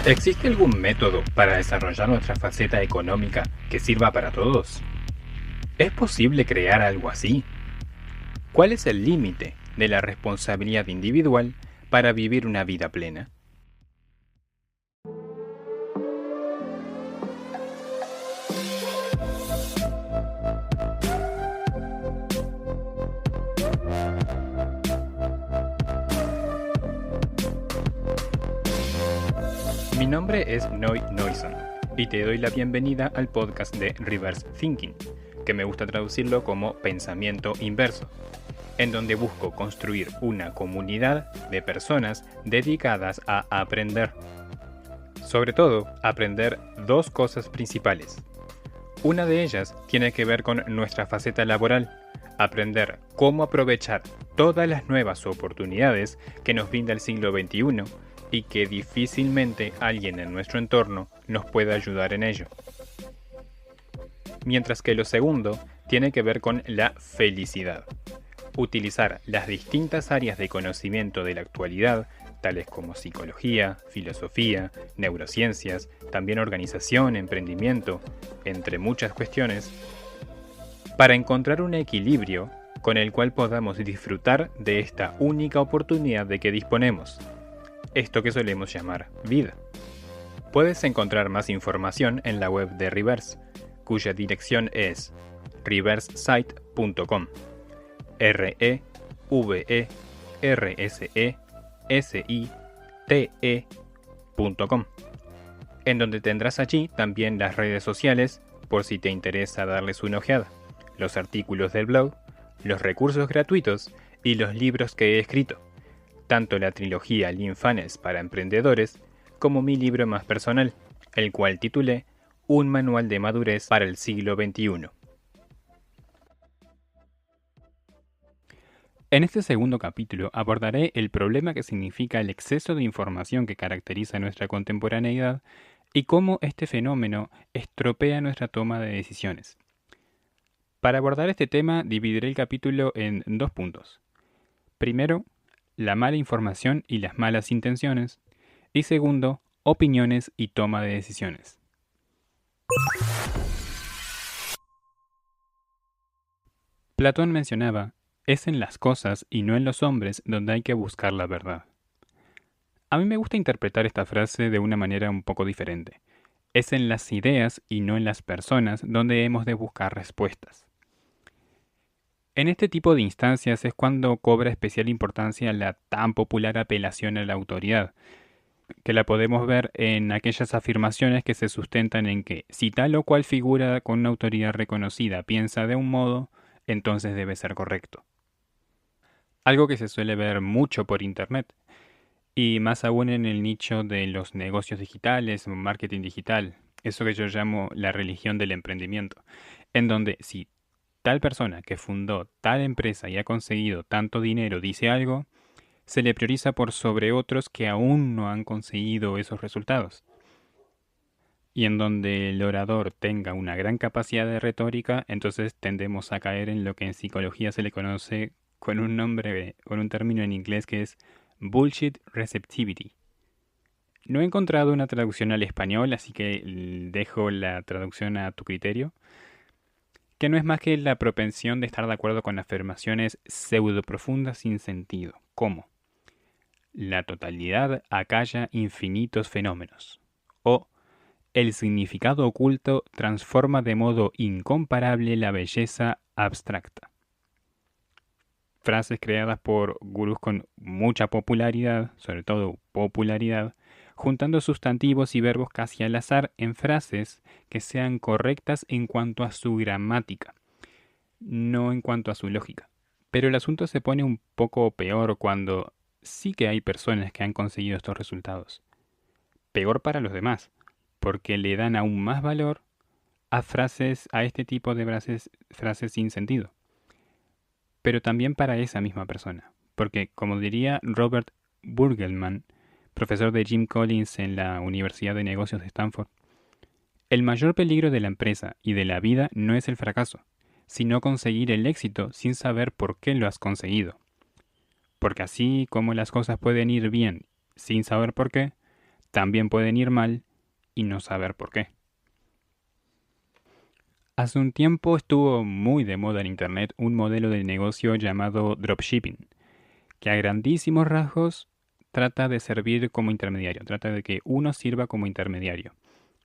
¿Existe algún método para desarrollar nuestra faceta económica que sirva para todos? ¿Es posible crear algo así? ¿Cuál es el límite de la responsabilidad individual para vivir una vida plena? Mi nombre es Noy Noison y te doy la bienvenida al podcast de Reverse Thinking, que me gusta traducirlo como pensamiento inverso, en donde busco construir una comunidad de personas dedicadas a aprender. Sobre todo, aprender dos cosas principales. Una de ellas tiene que ver con nuestra faceta laboral, aprender cómo aprovechar todas las nuevas oportunidades que nos brinda el siglo XXI y que difícilmente alguien en nuestro entorno nos pueda ayudar en ello. Mientras que lo segundo tiene que ver con la felicidad. Utilizar las distintas áreas de conocimiento de la actualidad, tales como psicología, filosofía, neurociencias, también organización, emprendimiento, entre muchas cuestiones, para encontrar un equilibrio con el cual podamos disfrutar de esta única oportunidad de que disponemos, esto que solemos llamar vida. Puedes encontrar más información en la web de Reverse, cuya dirección es reversesite.com. reversesite.com, en donde tendrás allí también las redes sociales por si te interesa darles una ojeada, los artículos del blog, los recursos gratuitos y los libros que he escrito, tanto la trilogía Lean Funnels para emprendedores como mi libro más personal, el cual titulé Un manual de madurez para el siglo XXI. En este segundo capítulo abordaré el problema que significa el exceso de información que caracteriza nuestra contemporaneidad y cómo este fenómeno estropea nuestra toma de decisiones. Para abordar este tema dividiré el capítulo en dos puntos. Primero, la mala información y las malas intenciones. Y segundo, opiniones y toma de decisiones. Platón mencionaba: es en las cosas y no en los hombres donde hay que buscar la verdad. A mí me gusta interpretar esta frase de una manera un poco diferente. Es en las ideas y no en las personas donde hemos de buscar respuestas. En este tipo de instancias es cuando cobra especial importancia la tan popular apelación a la autoridad, que la podemos ver en aquellas afirmaciones que se sustentan en que si tal o cual figura con una autoridad reconocida piensa de un modo, entonces debe ser correcto. Algo que se suele ver mucho por internet, y más aún en el nicho de los negocios digitales, marketing digital, eso que yo llamo la religión del emprendimiento, en donde si tal persona que fundó tal empresa y ha conseguido tanto dinero dice algo, se le prioriza por sobre otros que aún no han conseguido esos resultados. Y en donde el orador tenga una gran capacidad de retórica, entonces tendemos a caer en lo que en psicología se le conoce con un nombre, con un término en inglés que es bullshit receptivity. No he encontrado una traducción al español, así que dejo la traducción a tu criterio, que no es más que la propensión de estar de acuerdo con afirmaciones pseudo profundas sin sentido, como la totalidad acalla infinitos fenómenos, o el significado oculto transforma de modo incomparable la belleza abstracta. Frases creadas por gurús con mucha popularidad, sobre todo popularidad, juntando sustantivos y verbos casi al azar en frases que sean correctas en cuanto a su gramática, no en cuanto a su lógica. Pero el asunto se pone un poco peor cuando sí que hay personas que han conseguido estos resultados. Peor para los demás, porque le dan aún más valor a este tipo de frases sin sentido. Pero también para esa misma persona, porque como diría Robert Burgelman, profesor de Jim Collins en la Universidad de Negocios de Stanford, el mayor peligro de la empresa y de la vida no es el fracaso, sino conseguir el éxito sin saber por qué lo has conseguido. Porque así como las cosas pueden ir bien sin saber por qué, también pueden ir mal y no saber por qué. Hace un tiempo estuvo muy de moda en Internet un modelo de negocio llamado dropshipping, que a grandísimos rasgos trata de servir como intermediario, trata de que uno sirva como intermediario.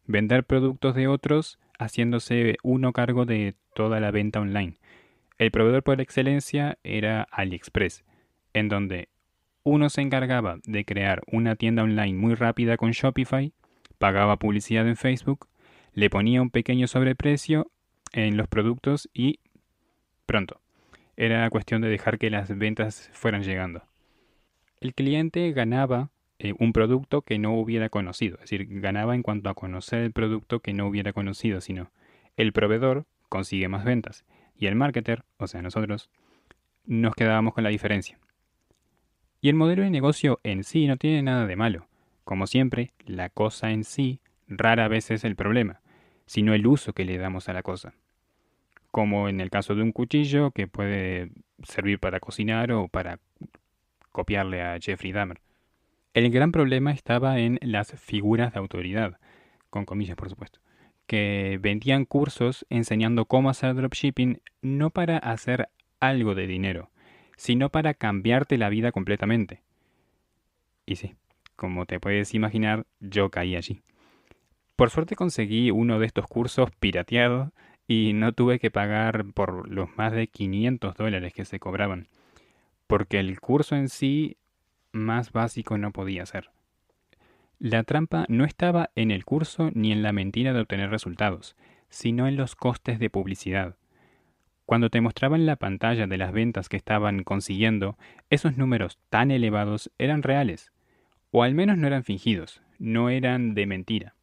Vender productos de otros haciéndose uno cargo de toda la venta online. El proveedor por excelencia era AliExpress, en donde uno se encargaba de crear una tienda online muy rápida con Shopify, pagaba publicidad en Facebook, le ponía un pequeño sobreprecio en los productos y pronto. Era cuestión de dejar que las ventas fueran llegando. El cliente ganaba un producto que no hubiera conocido, es decir, ganaba en cuanto a conocer el producto que no hubiera conocido, sino el proveedor consigue más ventas y el marketer, o sea, nosotros, nos quedábamos con la diferencia. Y el modelo de negocio en sí no tiene nada de malo. Como siempre, la cosa en sí rara vez es el problema, sino el uso que le damos a la cosa. Como en el caso de un cuchillo que puede servir para cocinar o para copiarle a Jeffrey Dahmer. El gran problema estaba en las figuras de autoridad, con comillas por supuesto, que vendían cursos enseñando cómo hacer dropshipping no para hacer algo de dinero, sino para cambiarte la vida completamente. Y sí, como te puedes imaginar, yo caí allí. Por suerte conseguí uno de estos cursos pirateados y no tuve que pagar por los más de $500 que se cobraban, porque el curso en sí más básico no podía ser. La trampa no estaba en el curso ni en la mentira de obtener resultados, sino en los costes de publicidad. Cuando te mostraban la pantalla de las ventas que estaban consiguiendo, esos números tan elevados eran reales, o al menos no eran fingidos, no eran de mentira.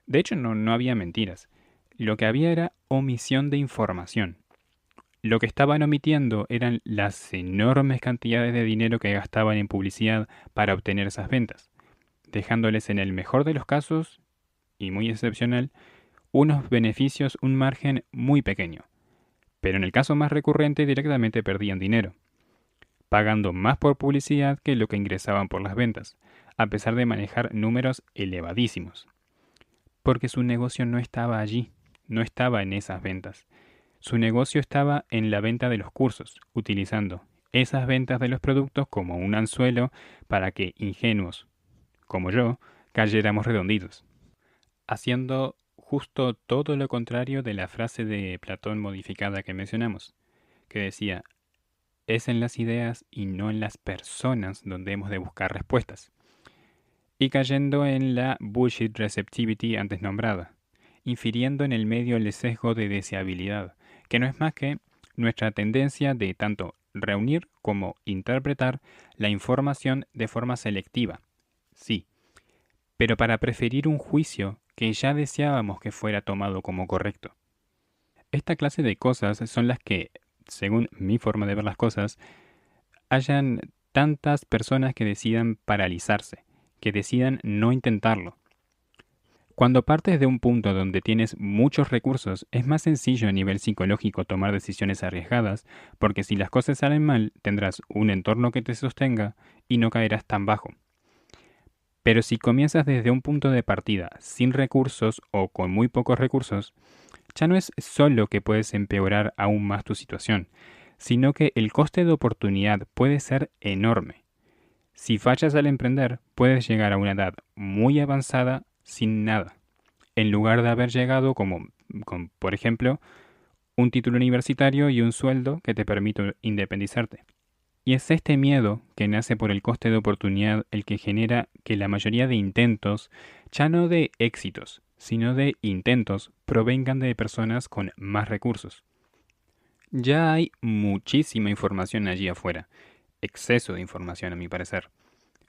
De hecho, no había mentiras. Lo que había era omisión de información. Lo que estaban omitiendo eran las enormes cantidades de dinero que gastaban en publicidad para obtener esas ventas, dejándoles en el mejor de los casos, y muy excepcional, unos beneficios, un margen muy pequeño. Pero en el caso más recurrente directamente perdían dinero, pagando más por publicidad que lo que ingresaban por las ventas, a pesar de manejar números elevadísimos. Porque su negocio no estaba allí, no estaba en esas ventas. Su negocio estaba en la venta de los cursos, utilizando esas ventas de los productos como un anzuelo para que ingenuos, como yo, cayéramos redonditos, haciendo justo todo lo contrario de la frase de Platón modificada que mencionamos, que decía, es en las ideas y no en las personas donde hemos de buscar respuestas, y cayendo en la bullshit receptivity antes nombrada, infiriendo en el medio el sesgo de deseabilidad, que no es más que nuestra tendencia de tanto reunir como interpretar la información de forma selectiva. Sí, pero para preferir un juicio que ya deseábamos que fuera tomado como correcto. Esta clase de cosas son las que, según mi forma de ver las cosas, hayan tantas personas que decidan paralizarse, que decidan no intentarlo. Cuando partes de un punto donde tienes muchos recursos, es más sencillo a nivel psicológico tomar decisiones arriesgadas, porque si las cosas salen mal, tendrás un entorno que te sostenga y no caerás tan bajo. Pero si comienzas desde un punto de partida sin recursos o con muy pocos recursos, ya no es solo que puedes empeorar aún más tu situación, sino que el coste de oportunidad puede ser enorme. Si fallas al emprender, puedes llegar a una edad muy avanzada sin nada, en lugar de haber llegado con, por ejemplo, un título universitario y un sueldo que te permite independizarte. Y es este miedo que nace por el coste de oportunidad el que genera que la mayoría de intentos, ya no de éxitos, sino de intentos, provengan de personas con más recursos. Ya hay muchísima información allí afuera, exceso de información a mi parecer.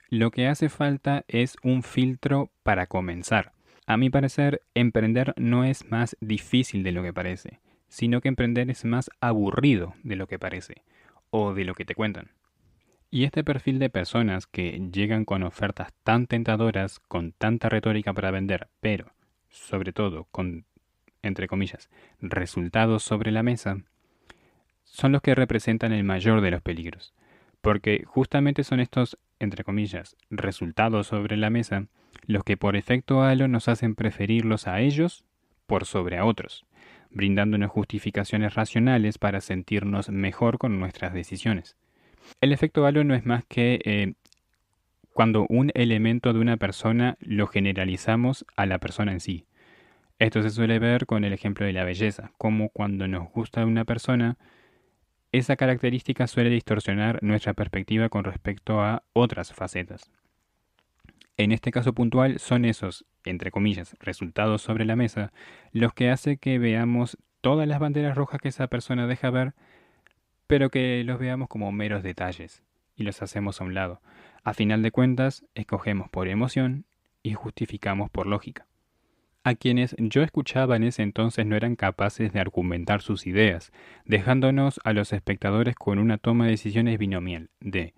Lo que hace falta es un filtro para comenzar. A mi parecer, emprender no es más difícil de lo que parece, sino que emprender es más aburrido de lo que parece, o de lo que te cuentan. Y este perfil de personas que llegan con ofertas tan tentadoras, con tanta retórica para vender, pero, sobre todo, con, entre comillas, resultados sobre la mesa, son los que representan el mayor de los peligros. Porque justamente son estos, entre comillas, resultados sobre la mesa los que por efecto halo nos hacen preferirlos a ellos por sobre a otros, brindándonos justificaciones racionales para sentirnos mejor con nuestras decisiones. El efecto halo no es más que cuando un elemento de una persona lo generalizamos a la persona en sí. Esto se suele ver con el ejemplo de la belleza, como cuando nos gusta una persona, esa característica suele distorsionar nuestra perspectiva con respecto a otras facetas. En este caso puntual son esos, entre comillas, resultados sobre la mesa, los que hace que veamos todas las banderas rojas que esa persona deja ver, pero que los veamos como meros detalles y los hacemos a un lado. A final de cuentas, escogemos por emoción y justificamos por lógica. A quienes yo escuchaba en ese entonces no eran capaces de argumentar sus ideas, dejándonos a los espectadores con una toma de decisiones binomial de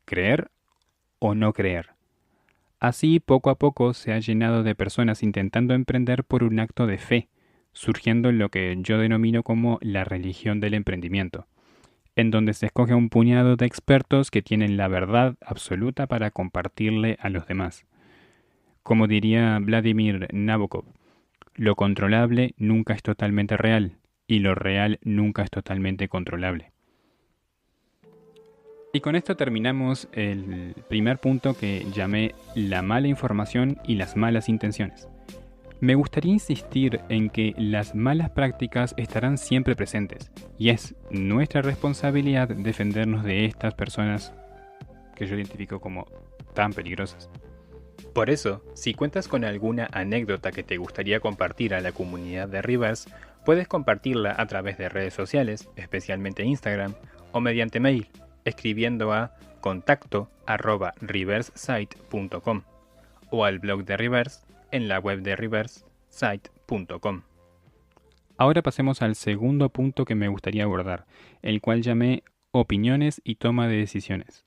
creer o no creer. Así, poco a poco se ha llenado de personas intentando emprender por un acto de fe, surgiendo lo que yo denomino como la religión del emprendimiento, en donde se escoge a un puñado de expertos que tienen la verdad absoluta para compartirle a los demás. Como diría Vladimir Nabokov, lo controlable nunca es totalmente real y lo real nunca es totalmente controlable. Y con esto terminamos el primer punto que llamé la mala información y las malas intenciones. Me gustaría insistir en que las malas prácticas estarán siempre presentes y es nuestra responsabilidad defendernos de estas personas que yo identifico como tan peligrosas. Por eso, si cuentas con alguna anécdota que te gustaría compartir a la comunidad de Reverse, puedes compartirla a través de redes sociales, especialmente Instagram, o mediante mail, escribiendo a contacto@reversesite.com o al blog de Reverse en la web de reversesite.com. Ahora pasemos al segundo punto que me gustaría abordar, el cual llamé opiniones y toma de decisiones.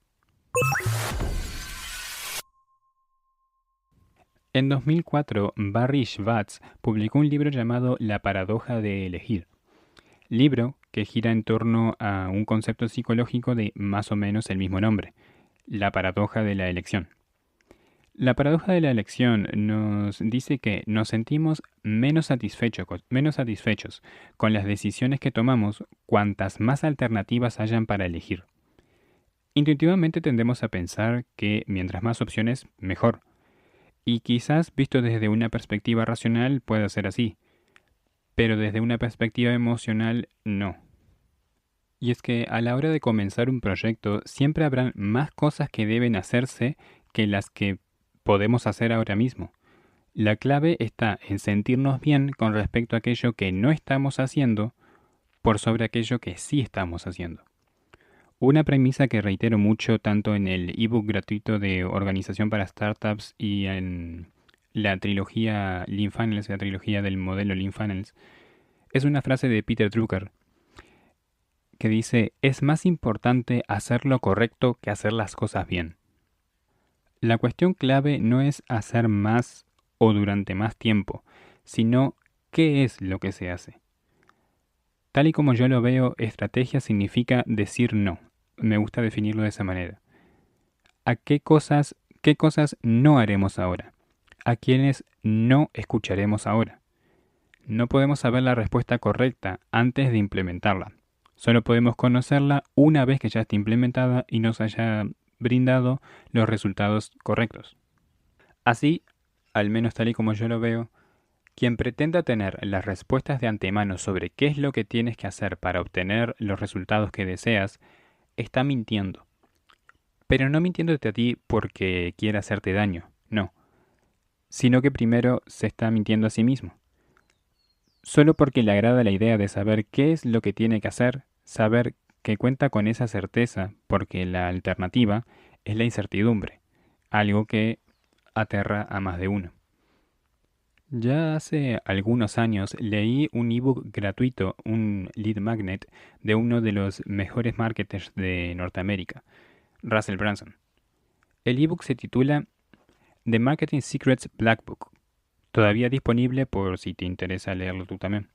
En 2004, Barry Schwartz publicó un libro llamado La paradoja de elegir, libro que gira en torno a un concepto psicológico de más o menos el mismo nombre, la paradoja de la elección. La paradoja de la elección nos dice que nos sentimos menos satisfechos con las decisiones que tomamos cuantas más alternativas hayan para elegir. Intuitivamente tendemos a pensar que mientras más opciones, mejor. Y quizás visto desde una perspectiva racional pueda ser así, pero desde una perspectiva emocional no. Y es que a la hora de comenzar un proyecto siempre habrán más cosas que deben hacerse que las que podemos hacer ahora mismo. La clave está en sentirnos bien con respecto a aquello que no estamos haciendo por sobre aquello que sí estamos haciendo. Una premisa que reitero mucho tanto en el ebook gratuito de Organización para Startups y en la trilogía Lean Funnels, la trilogía del modelo Lean Funnels, es una frase de Peter Drucker que dice: es más importante hacer lo correcto que hacer las cosas bien. La cuestión clave no es hacer más o durante más tiempo, sino qué es lo que se hace. Tal y como yo lo veo, estrategia significa decir no. Me gusta definirlo de esa manera. ¿A qué cosas no haremos ahora? ¿A quiénes no escucharemos ahora? No podemos saber la respuesta correcta antes de implementarla. Solo podemos conocerla una vez que ya esté implementada y nos haya brindado los resultados correctos. Así, al menos tal y como yo lo veo, quien pretenda tener las respuestas de antemano sobre qué es lo que tienes que hacer para obtener los resultados que deseas, está mintiendo. Pero no mintiéndote a ti porque quiera hacerte daño, no, sino que primero se está mintiendo a sí mismo. Solo porque le agrada la idea de saber qué es lo que tiene que hacer, saber que cuenta con esa certeza, porque la alternativa es la incertidumbre, algo que aterra a más de uno. Ya hace algunos años leí un ebook gratuito, un lead magnet, de uno de los mejores marketers de Norteamérica, Russell Brunson. El ebook se titula The Marketing Secrets Black Book, todavía disponible por si te interesa leerlo tú también,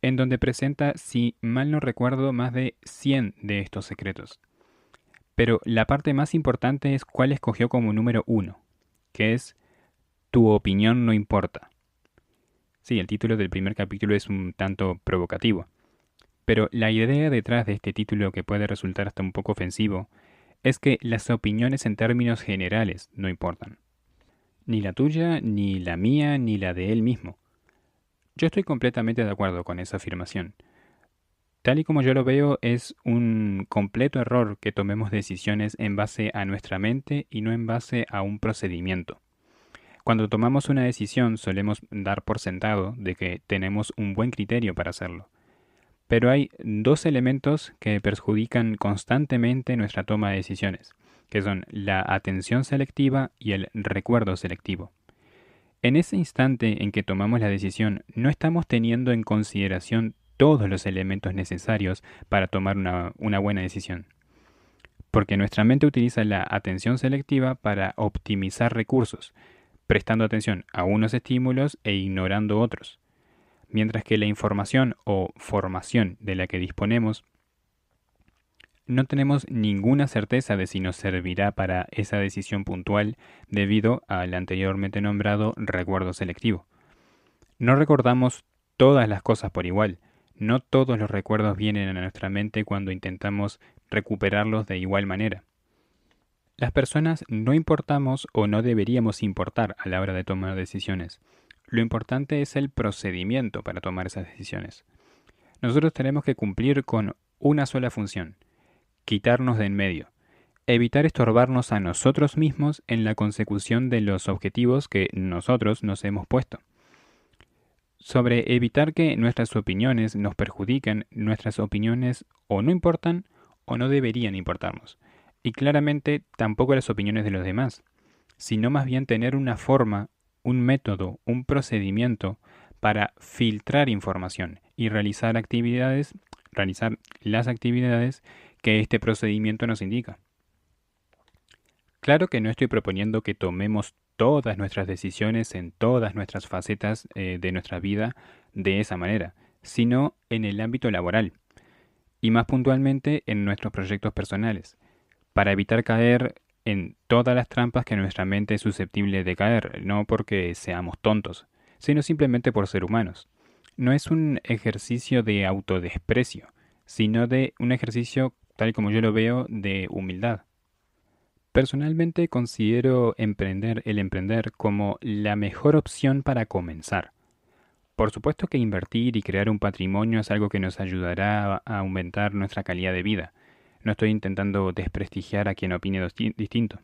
en donde presenta, si mal no recuerdo, más de 100 de estos secretos. Pero la parte más importante es cuál escogió como número 1, que es Tu opinión no importa. Sí, el título del primer capítulo es un tanto provocativo, pero la idea detrás de este título, que puede resultar hasta un poco ofensivo, es que las opiniones en términos generales no importan. Ni la tuya, ni la mía, ni la de él mismo. Yo estoy completamente de acuerdo con esa afirmación. Tal y como yo lo veo, es un completo error que tomemos decisiones en base a nuestra mente y no en base a un procedimiento. Cuando tomamos una decisión solemos dar por sentado de que tenemos un buen criterio para hacerlo. Pero hay dos elementos que perjudican constantemente nuestra toma de decisiones, que son la atención selectiva y el recuerdo selectivo. En ese instante en que tomamos la decisión, no estamos teniendo en consideración todos los elementos necesarios para tomar una buena decisión. Porque nuestra mente utiliza la atención selectiva para optimizar recursos, prestando atención a unos estímulos e ignorando otros. Mientras que la información o formación de la que disponemos no tenemos ninguna certeza de si nos servirá para esa decisión puntual debido al anteriormente nombrado recuerdo selectivo. No recordamos todas las cosas por igual. No todos los recuerdos vienen a nuestra mente cuando intentamos recuperarlos de igual manera. Las personas no importamos o no deberíamos importar a la hora de tomar decisiones. Lo importante es el procedimiento para tomar esas decisiones. Nosotros tenemos que cumplir con una sola función: quitarnos de en medio, evitar estorbarnos a nosotros mismos en la consecución de los objetivos que nosotros nos hemos puesto. Sobre evitar que nuestras opiniones nos perjudiquen, nuestras opiniones o no importan o no deberían importarnos. Y claramente tampoco las opiniones de los demás, sino más bien tener una forma, un método, un procedimiento para filtrar información y realizar las actividades que este procedimiento nos indica. Claro que no estoy proponiendo que tomemos todas nuestras decisiones en todas nuestras facetas de nuestra vida de esa manera, sino en el ámbito laboral y más puntualmente en nuestros proyectos personales, para evitar caer en todas las trampas que nuestra mente es susceptible de caer, no porque seamos tontos, sino simplemente por ser humanos. No es un ejercicio de autodesprecio, sino de un ejercicio, tal y como yo lo veo, de humildad. Personalmente considero el emprender como la mejor opción para comenzar. Por supuesto que invertir y crear un patrimonio es algo que nos ayudará a aumentar nuestra calidad de vida. No estoy intentando desprestigiar a quien opine distinto.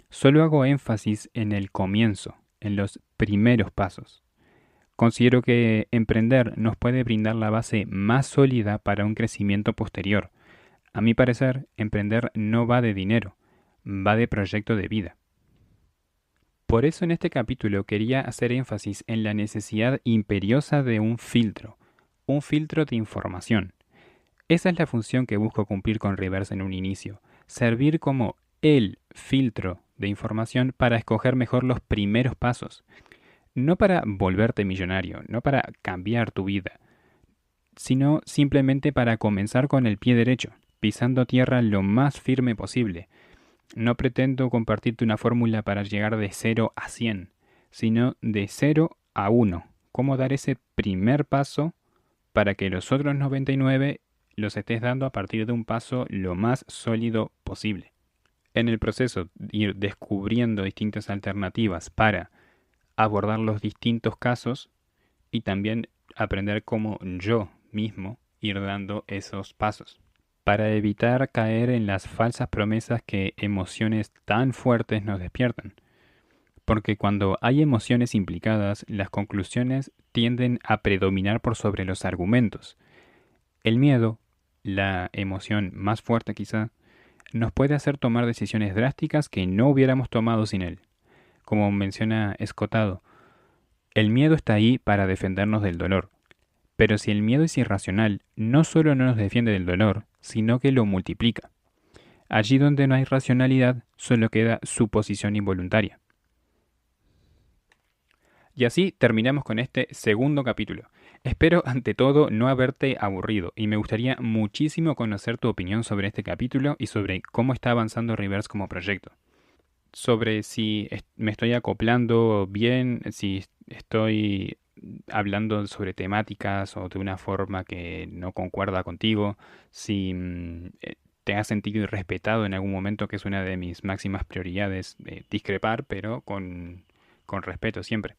Solo hago énfasis en el comienzo, en los primeros pasos. Considero que emprender nos puede brindar la base más sólida para un crecimiento posterior. A mi parecer, emprender no va de dinero, va de proyecto de vida. Por eso en este capítulo quería hacer énfasis en la necesidad imperiosa de un filtro de información. Esa es la función que busco cumplir con Reverse en un inicio, servir como el filtro de información para escoger mejor los primeros pasos, no para volverte millonario, no para cambiar tu vida, sino simplemente para comenzar con el pie derecho, pisando tierra lo más firme posible. No pretendo compartirte una fórmula para llegar de 0 a 100, sino de 0 a 1. Cómo dar ese primer paso para que los otros 99 los estés dando a partir de un paso lo más sólido posible. En el proceso, ir descubriendo distintas alternativas para abordar los distintos casos y también aprender cómo yo mismo ir dando esos pasos, para evitar caer en las falsas promesas que emociones tan fuertes nos despiertan. Porque cuando hay emociones implicadas, las conclusiones tienden a predominar por sobre los argumentos. El miedo, la emoción más fuerte quizá, nos puede hacer tomar decisiones drásticas que no hubiéramos tomado sin él. Como menciona Escotado, el miedo está ahí para defendernos del dolor. Pero si el miedo es irracional, no solo no nos defiende del dolor, sino que lo multiplica. Allí donde no hay racionalidad, solo queda suposición involuntaria. Y así terminamos con este segundo capítulo. Espero ante todo no haberte aburrido y me gustaría muchísimo conocer tu opinión sobre este capítulo y sobre cómo está avanzando Reverse como proyecto. sobre si me estoy acoplando bien, si estoy hablando sobre temáticas o de una forma que no concuerda contigo, si te has sentido irrespetado en algún momento, que es una de mis máximas prioridades, discrepar, pero con respeto siempre.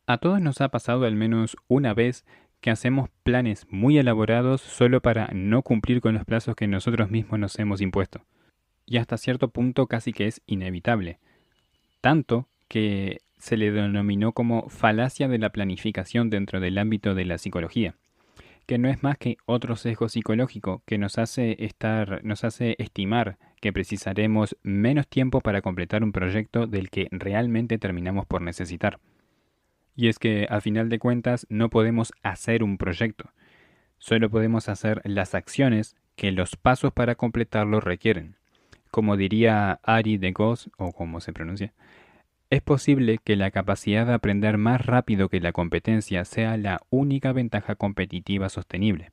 A todos nos ha pasado al menos una vez que hacemos planes muy elaborados solo para no cumplir con los plazos que nosotros mismos nos hemos impuesto. Y hasta cierto punto casi que es inevitable. Tanto que se le denominó como falacia de la planificación dentro del ámbito de la psicología, que no es más que otro sesgo psicológico que nos hace estimar que precisaremos menos tiempo para completar un proyecto del que realmente terminamos por necesitar. Y es que a final de cuentas no podemos hacer un proyecto, solo podemos hacer las acciones que los pasos para completarlo requieren. Como diría Ari de Goss, o como se pronuncia, es posible que la capacidad de aprender más rápido que la competencia sea la única ventaja competitiva sostenible.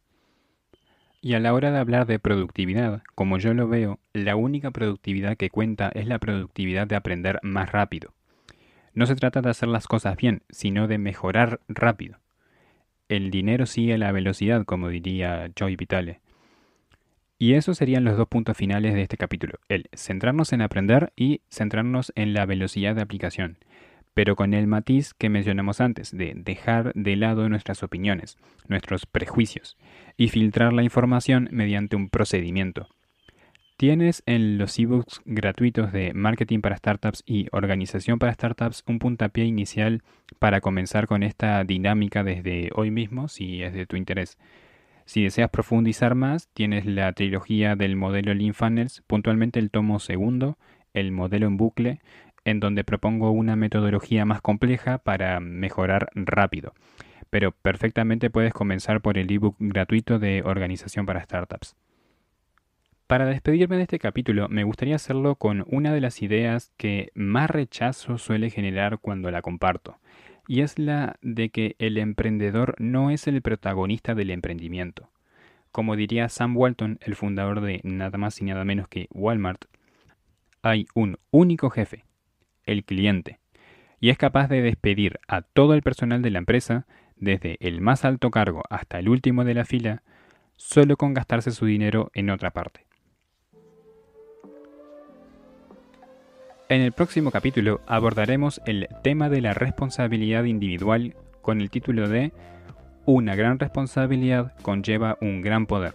Y a la hora de hablar de productividad, como yo lo veo, la única productividad que cuenta es la productividad de aprender más rápido. No se trata de hacer las cosas bien, sino de mejorar rápido. El dinero sigue la velocidad, como diría Joy Vitale. Y esos serían los dos puntos finales de este capítulo, el centrarnos en aprender y centrarnos en la velocidad de aplicación, pero con el matiz que mencionamos antes, de dejar de lado nuestras opiniones, nuestros prejuicios, y filtrar la información mediante un procedimiento. Tienes en los ebooks gratuitos de Marketing para Startups y Organización para Startups un puntapié inicial para comenzar con esta dinámica desde hoy mismo, si es de tu interés. Si deseas profundizar más, tienes la trilogía del modelo Lean Funnels, puntualmente el tomo segundo, el modelo en bucle, en donde propongo una metodología más compleja para mejorar rápido. Pero perfectamente puedes comenzar por el ebook gratuito de Organización para Startups. Para despedirme de este capítulo, me gustaría hacerlo con una de las ideas que más rechazo suele generar cuando la comparto, y es la de que el emprendedor no es el protagonista del emprendimiento. Como diría Sam Walton, el fundador de nada más y nada menos que Walmart, hay un único jefe, el cliente, y es capaz de despedir a todo el personal de la empresa, desde el más alto cargo hasta el último de la fila, solo con gastarse su dinero en otra parte. En el próximo capítulo abordaremos el tema de la responsabilidad individual con el título de Una gran responsabilidad conlleva un gran poder.